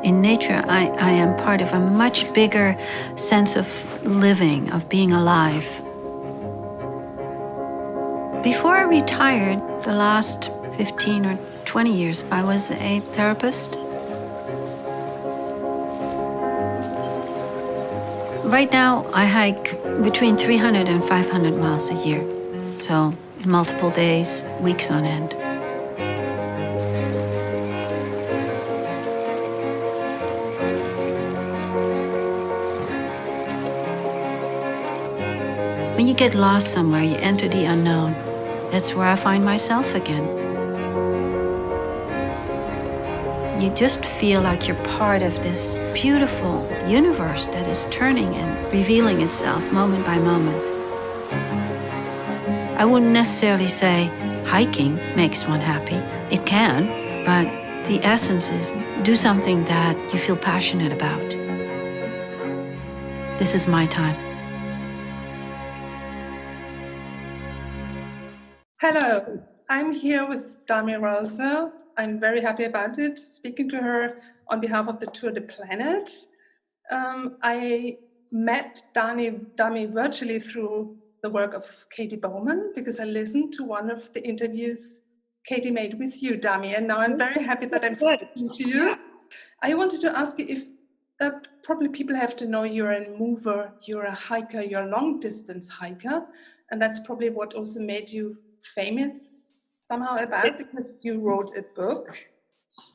In nature, I am part of a much bigger sense of living, of being alive. Before I retired, the last 15 or 20 years, I was a therapist. Right now, I hike between 300 and 500 miles a year, so multiple days, weeks on end. When you get lost somewhere, you enter the unknown. That's where I find myself again. You just feel like you're part of this beautiful universe that is turning and revealing itself moment by moment. I wouldn't necessarily say hiking makes one happy. It can, but the essence is do something that you feel passionate about. This is my time. Hello, I'm here with Dami Roelse. I'm very happy about it, speaking to her on behalf of the Tour de Planet. I met Dami virtually through the work of Katie Bowman, because I listened to one of the interviews Katie made with you, Dami, and now I'm very happy that I'm speaking to you. I wanted to ask you if probably people have to know you're a mover, you're a hiker, you're a long-distance hiker, and that's probably what also made you famous somehow about, because you wrote a book.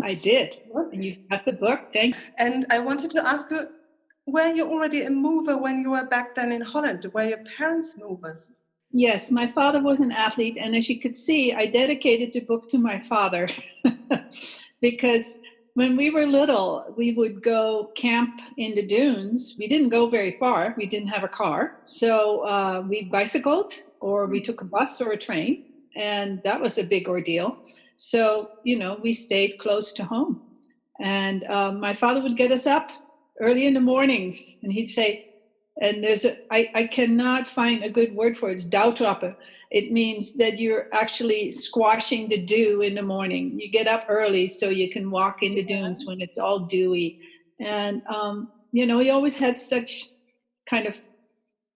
I did, and you've got the book, thank you. And I wanted to ask you, were you already a mover when you were back then in Holland? Were your parents movers? Yes, my father was an athlete, and as you could see, I dedicated the book to my father because when we were little, we would go camp in the dunes. We didn't go very far. We didn't have a car. So we bicycled, or we took a bus or a train, and that was a big ordeal. So, we stayed close to home. And my father would get us up early in the mornings, and he'd say, and I cannot find a good word for it. It's dauwtrappen. It means that you're actually squashing the dew in the morning. You get up early so you can walk in the dunes when it's all dewy. And, he always had such kind of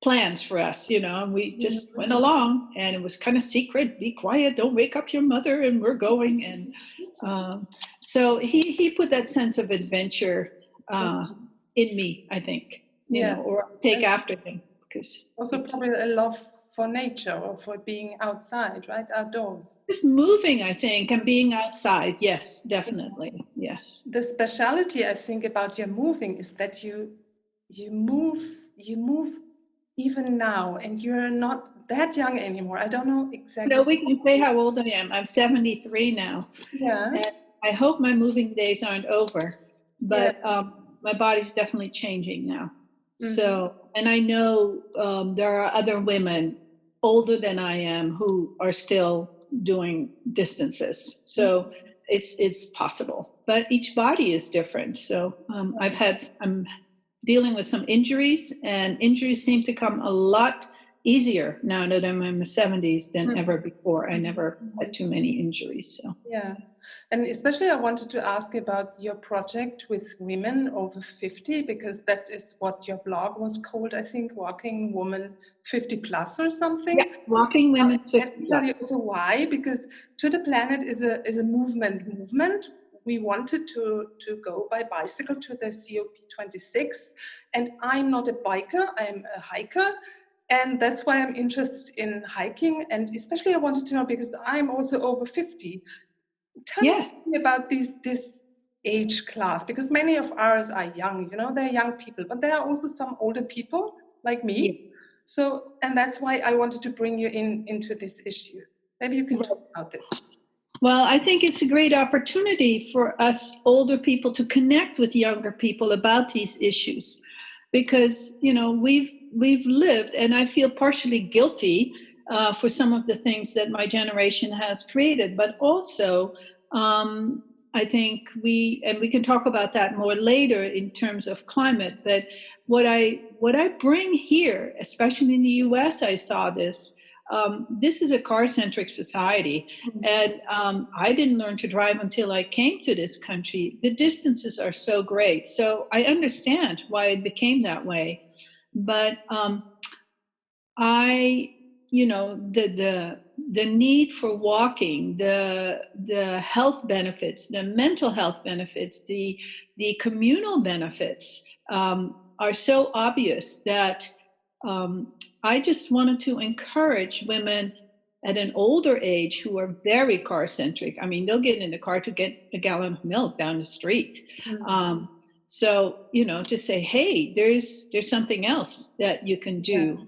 plans for us, and we just went along, and it was kind of secret. Be quiet, don't wake up your mother, and we're going. And so he put that sense of adventure in me, I think. Or take after him, because also probably a love for nature, or for being outside, right? Outdoors. Just moving, I think, and being outside. Yes, definitely. Yes. The speciality, I think, about your moving is that you move even now, and you're not that young anymore. I don't know exactly. No, we can say how old I am. I'm 73 now. Yeah. And I hope my moving days aren't over, but my body's definitely changing now. Mm-hmm. So, and I know there are other women older than I am who are still doing distances. So it's possible, but each body is different. So I'm dealing with some injuries, and injuries seem to come a lot easier now that I'm in my 70s than ever before. I never had too many injuries. So yeah. And especially I wanted to ask about your project with women over 50, because that is what your blog was called, I think, Walking Woman 50 Plus or something. Yeah, Walking Women 50 Plus. Can you tell you also why? Because To the Planet is a movement. We wanted to go by bicycle to the COP26, and I'm not a biker, I'm a hiker. And that's why I'm interested in hiking. And especially I wanted to know, because I'm also over 50. Tell us about this age class, because many of ours are young, they're young people, but there are also some older people like me. Yeah. So, and that's why I wanted to bring you into this issue. Maybe you can talk about this. Well, I think it's a great opportunity for us older people to connect with younger people about these issues, because, we've lived, and I feel partially guilty for some of the things that my generation has created, but also I think we can talk about that more later in terms of climate. But what I bring here, especially in the US, I saw this, this is a car-centric society. And I didn't learn to drive until I came to this country. The distances are so great. So I understand why it became that way. But the need for walking, the health benefits, the mental health benefits, the communal benefits are so obvious that I just wanted to encourage women at an older age who are very car centric. I mean, they'll get in the car to get a gallon of milk down the street. So, to say, hey, there's something else that you can do. Yeah.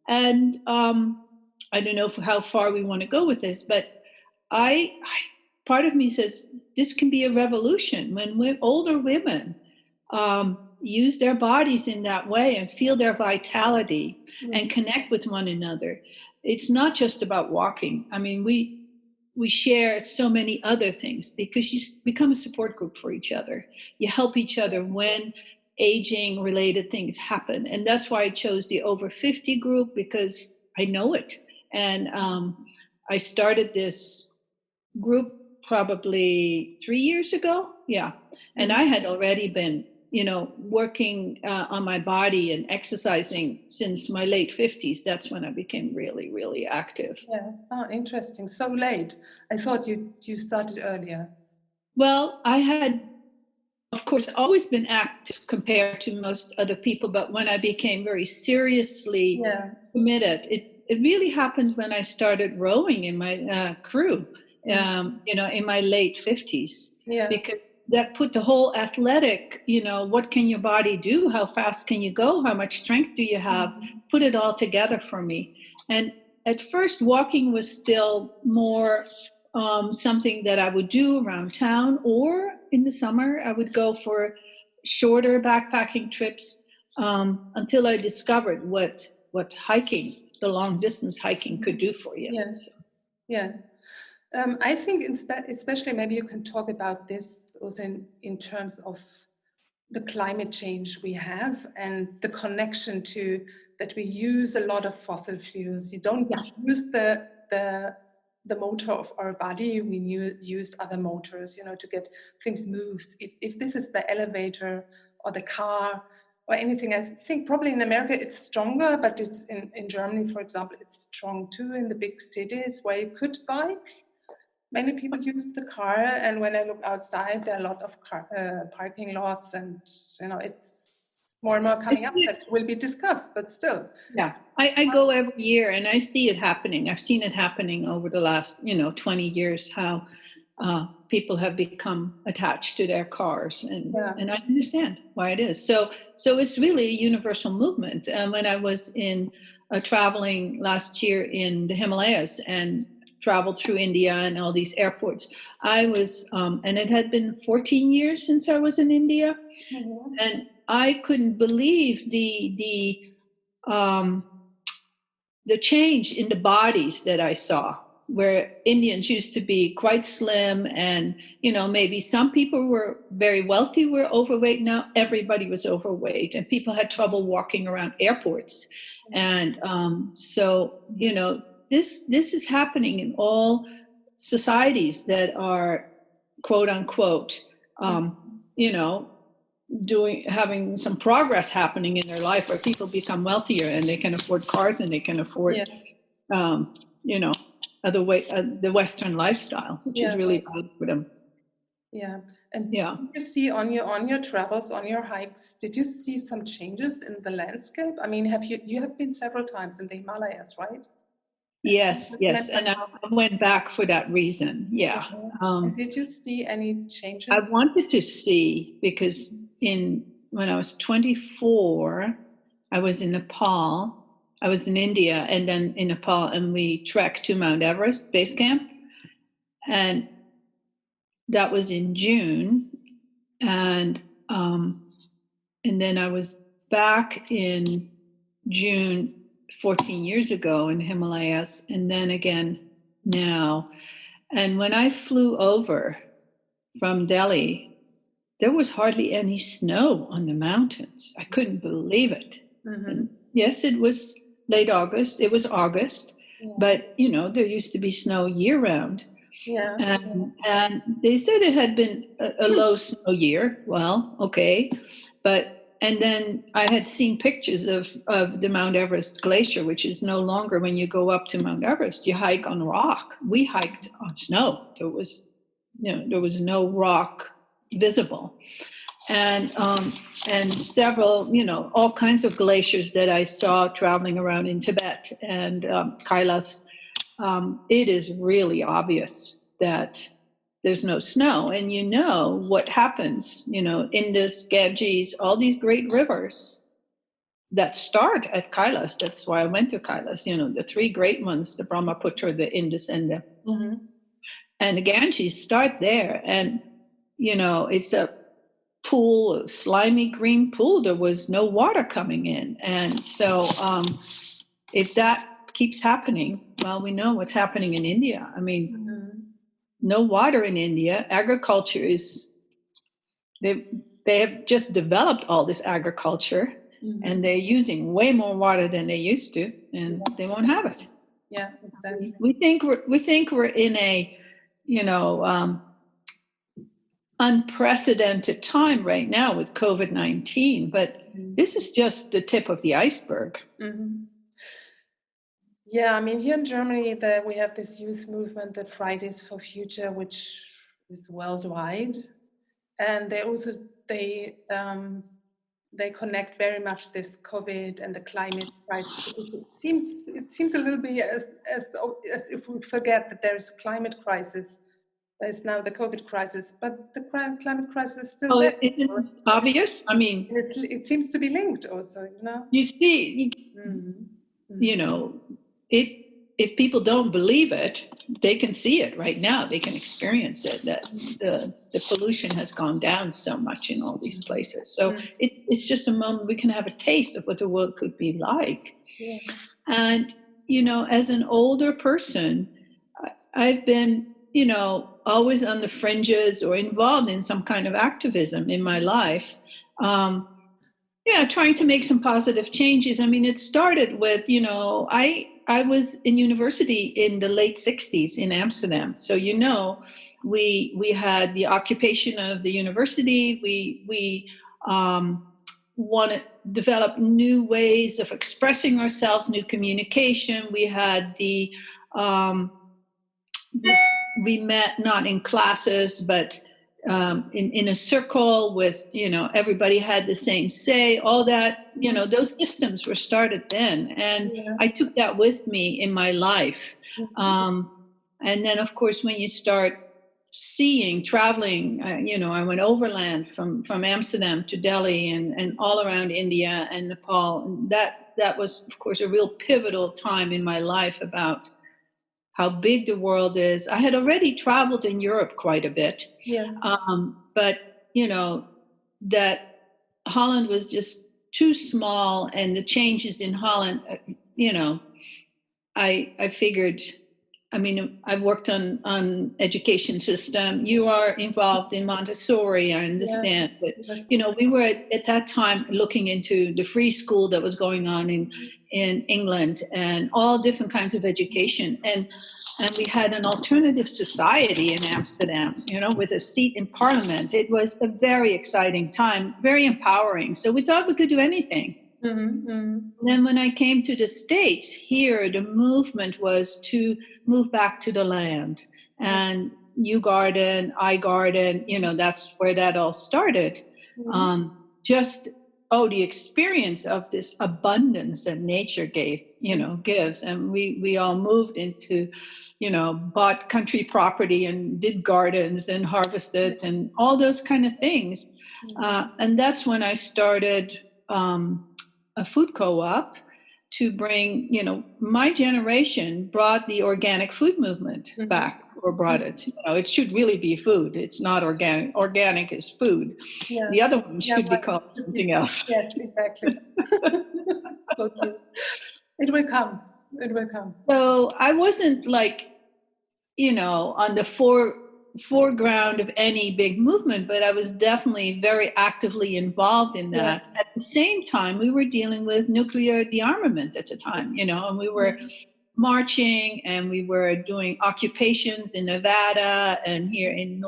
And I don't know how far we want to go with this, but part of me says this can be a revolution when older women use their bodies in that way and feel their vitality and connect with one another. It's not just about walking. I mean, we share so many other things because you become a support group for each other. You help each other when aging related things happen. And that's why I chose the over 50 group, because I know it. And I started this group probably 3 years ago. Yeah. And I had already been, working on my body and exercising since my late 50s. That's when I became really, really active. Yeah. Oh, interesting. So late. I thought you started earlier. Well, I had, of course, always been active compared to most other people. But when I became very seriously committed, it really happened when I started rowing in my crew, in my late 50s. Yeah. Because that put the whole athletic, what can your body do? How fast can you go? How much strength do you have? Put it all together for me. And at first, walking was still more something that I would do around town, or in the summer, I would go for shorter backpacking trips until I discovered what hiking, the long distance hiking, could do for you. Yes. Yeah. I think especially maybe you can talk about this also in terms of the climate change we have and the connection to that we use a lot of fossil fuels. You don't use the motor of our body, we use other motors, to get things moved. If this is the elevator or the car or anything, I think probably in America it's stronger, but it's in Germany, for example, it's strong too in the big cities where you could bike. Many people use the car, and when I look outside, there are a lot of parking lots, and it's more and more coming up that will be discussed, but still. Yeah, I go every year, and I see it happening. I've seen it happening over the last 20 years, how people have become attached to their cars, and I understand why it is. So it's really a universal movement. When I was traveling last year in the Himalayas and traveled through India and all these airports, I was, and it had been 14 years since I was in India, and I couldn't believe the change in the bodies that I saw, where Indians used to be quite slim, and maybe some people who were very wealthy were overweight. Now everybody was overweight, and people had trouble walking around airports, and this is happening in all societies that are quote unquote having some progress happening in their life, where people become wealthier and they can afford cars and they can afford the Western lifestyle, which is really bad for them. Yeah. And did you see on your travels, on your hikes, did you see some changes in the landscape? I mean, you have been several times in the Himalayas, right? Yes, and I went back for that reason. Yeah. Did you see any changes? I wanted to see, because when I was 24, I was in Nepal. I was in India and then in Nepal, and we trekked to Mount Everest base camp, and that was in June, and then I was back in June 14 years ago in the Himalayas, and then again now. And when I flew over from Delhi, there was hardly any snow on the mountains. I couldn't believe it. And yes, it was late August. It was August, But, there used to be snow year round. Yeah. And they said it had been a low snow year. Well, okay. And then I had seen pictures of the Mount Everest glacier, which is no longer, when you go up to Mount Everest, you hike on rock. We hiked on snow. There was no rock visible. And several, all kinds of glaciers that I saw traveling around in Tibet and Kailas. It is really obvious that there's no snow. And what happens, Indus, Ganges, all these great rivers that start at Kailas. That's why I went to Kailas, the three great ones, the Brahmaputra, the Indus, and the Ganges start there. And, it's a pool, a slimy green pool. There was no water coming in. And so if that keeps happening, well, we know what's happening in India. I mean, no water in India. Agriculture they have just developed all this agriculture, and they're using way more water than they used to, and they won't have it. Yeah, exactly. We think we're in a, unprecedented time right now with COVID-19, but this is just the tip of the iceberg. Yeah, I mean, here in Germany, we have this youth movement, the Fridays for Future, which is worldwide, and they connect very much this COVID and the climate crisis. It seems a little bit as if we forget that there is a climate crisis. There's now the COVID crisis, but the climate crisis is still there. It's obvious. I mean, it seems to be linked also, You see, if people don't believe it, they can see it right now. They can experience it, that the pollution has gone down so much in all these places. So it's just a moment we can have a taste of what the world could be like. Yeah. And, as an older person, I've been, always on the fringes or involved in some kind of activism in my life. Trying to make some positive changes. I mean, it started with, I was in university in the late 60s in Amsterdam. So, we had the occupation of the university. We want to develop new ways of expressing ourselves, new communication. We had we met not in classes, but in a circle with, everybody had the same say, all that, those systems were started then. And I took that with me in my life. And then, of course, when you start traveling, I went overland from Amsterdam to Delhi and all around India and Nepal. And that was, of course, a real pivotal time in my life about how big the world is. I had already traveled in Europe quite a bit. Yes. But, that Holland was just too small, and the changes in Holland, I figured, I've worked on education system. You are involved in Montessori, I understand. But, we were at that time looking into the free school that was going on in England and all different kinds of education. And we had an alternative society in Amsterdam, with a seat in parliament. It was a very exciting time, very empowering. So we thought we could do anything. Then when I came to the States, here the movement was to move back to the land. And you garden, I garden, that's where that all started. The experience of this abundance that nature gives. And we all moved into, bought country property and did gardens and harvested and all those kind of things. And that's when I started a food co-op to bring, my generation brought the organic food movement back, or brought it. It should really be food. It's not organic. Organic is food. Yes. The other one should be called something else. Yes, exactly. So true. It will come. It will come. So I wasn't on the foreground of any big movement, but I was definitely very actively involved in that. At the same time, we were dealing with nuclear dearmament at the time, and we marching, and we were doing occupations in Nevada and here in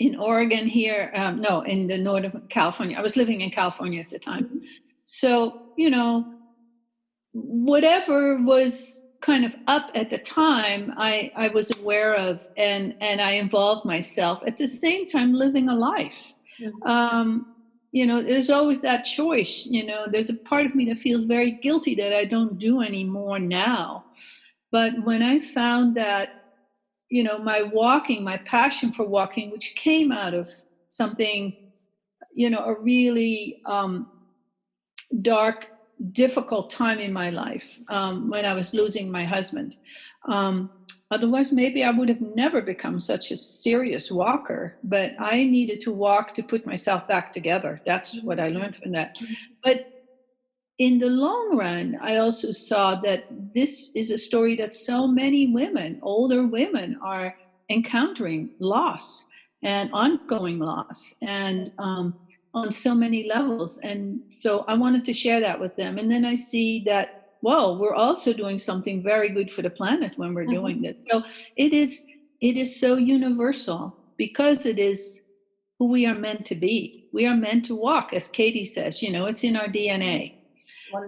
in Oregon here. No, in the northern California. I was living in California at the time. Mhm. So, whatever was kind of up at the time, I was aware of, and I involved myself at the same time living a life. Mhm. There's always that choice. There's a part of me that feels very guilty that I don't do anymore now. But when I found that, my passion for walking, which came out of something, a really dark, difficult time in my life, when I was losing my husband. Otherwise, maybe I would have never become such a serious walker, but I needed to walk to put myself back together. That's what I learned from that. But in the long run, I also saw that this is a story that so many women, older women, are encountering loss and ongoing loss, and on so many levels. And so I wanted to share that with them. And then I see that, well, we're also doing something very good for the planet when we're doing this. So it is so universal because it is who we are meant to be. We are meant to walk, as Katie says, it's in our DNA.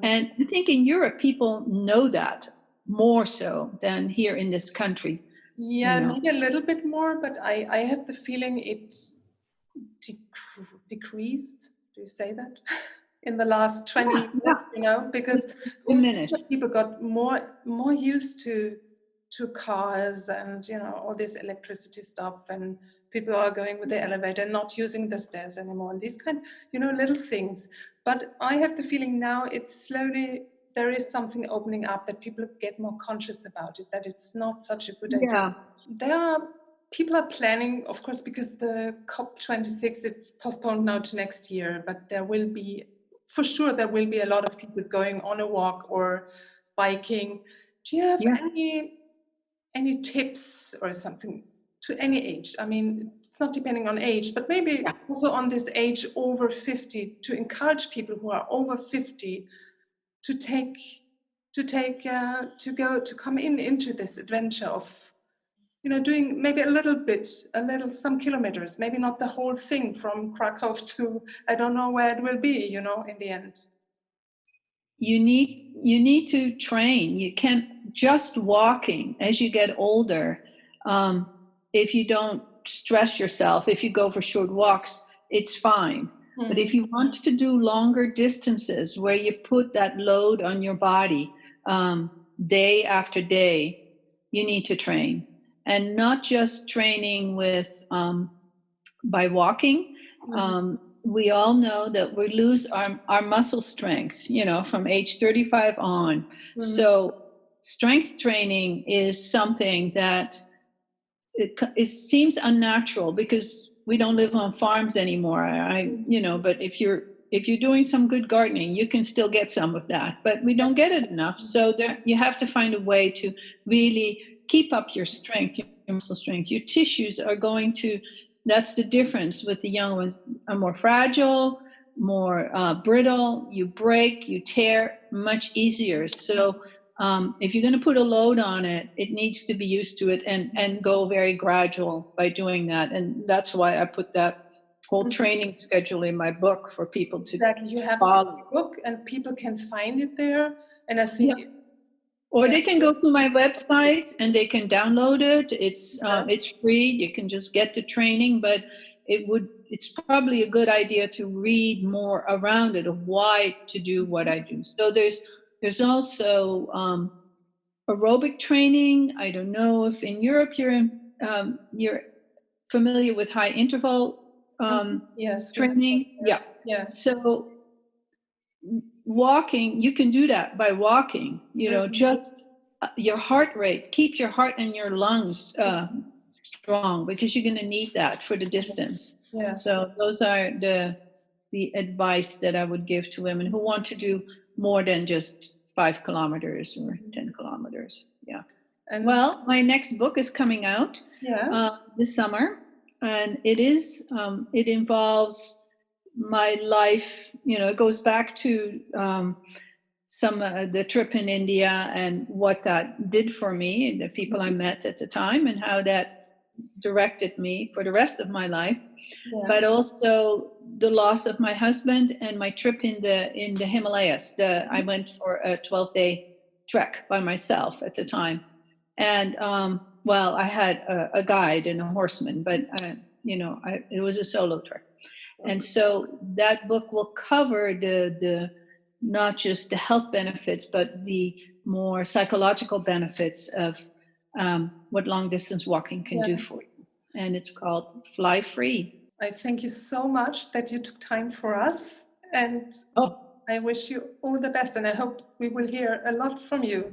And I think in Europe, people know that more so than here in this country. Yeah, maybe a little bit more, but I have the feeling it's decreased. Do you say that? In the last 20 years, because also people got more used to cars and all this electricity stuff, and people are going with the elevator, not using the stairs anymore, and these kind little things. But I have the feeling now it's slowly there is something opening up, that people get more conscious about it, that it's not such a good idea. People are planning, of course, because the COP26, it's postponed now to next year, but there will be a lot of people going on a walk or biking. Do you have any tips or something to any age? I mean, it's not depending on age, but maybe also on this age over 50, to encourage people who are over 50 to come into this adventure of doing maybe some kilometers, maybe not the whole thing from Krakow to I don't know where it will be, in the end. You need to train. You can't just walking as you get older. If you don't stress yourself, if you go for short walks, it's fine. But if you want to do longer distances where you put that load on your body day after day, you need to train. And not just training with by walking. We all know that we lose our muscle strength, from age 35 on. So strength training is something that it seems unnatural because we don't live on farms anymore. But if you're doing some good gardening, you can still get some of that, but we don't get it enough. So you have to find a way to really keep up your strength, your muscle strength. Your tissues are going to, that's the difference with the young ones, are more fragile, more brittle. You break, you tear much easier. So if you're going to put a load on it, it needs to be used to it and go very gradual by doing that. And that's why I put that whole training schedule in my book for people to you have follow. a book and people can find it there. And I think or they can go to my website and they can download it. It's free. You can just get the training, but it's probably a good idea to read more around it of why to do what I do. So there's also aerobic training. I don't know if in Europe you're familiar with high interval training. Yeah. So walking, you can do that by walking. Just your heart rate. Keep your heart and your lungs strong because you're going to need that for the distance. Yeah. So those are the advice that I would give to women who want to do more than just 5 kilometers or 10 kilometers. Yeah. Well, my next book is coming out this summer, and it involves my life. It goes back to some the trip in India and what that did for me, and the people I met at the time, and how that directed me for the rest of my life. Yeah. But also the loss of my husband and my trip in the Himalayas. I went for a 12-day trek by myself at the time, and well, I had a guide and a horseman, but it was a solo trek. And so that book will cover the not just the health benefits, but the more psychological benefits of what long distance walking can do for you. And it's called Fly Free. I thank you so much that you took time for us, and I wish you all the best, and I hope we will hear a lot from you.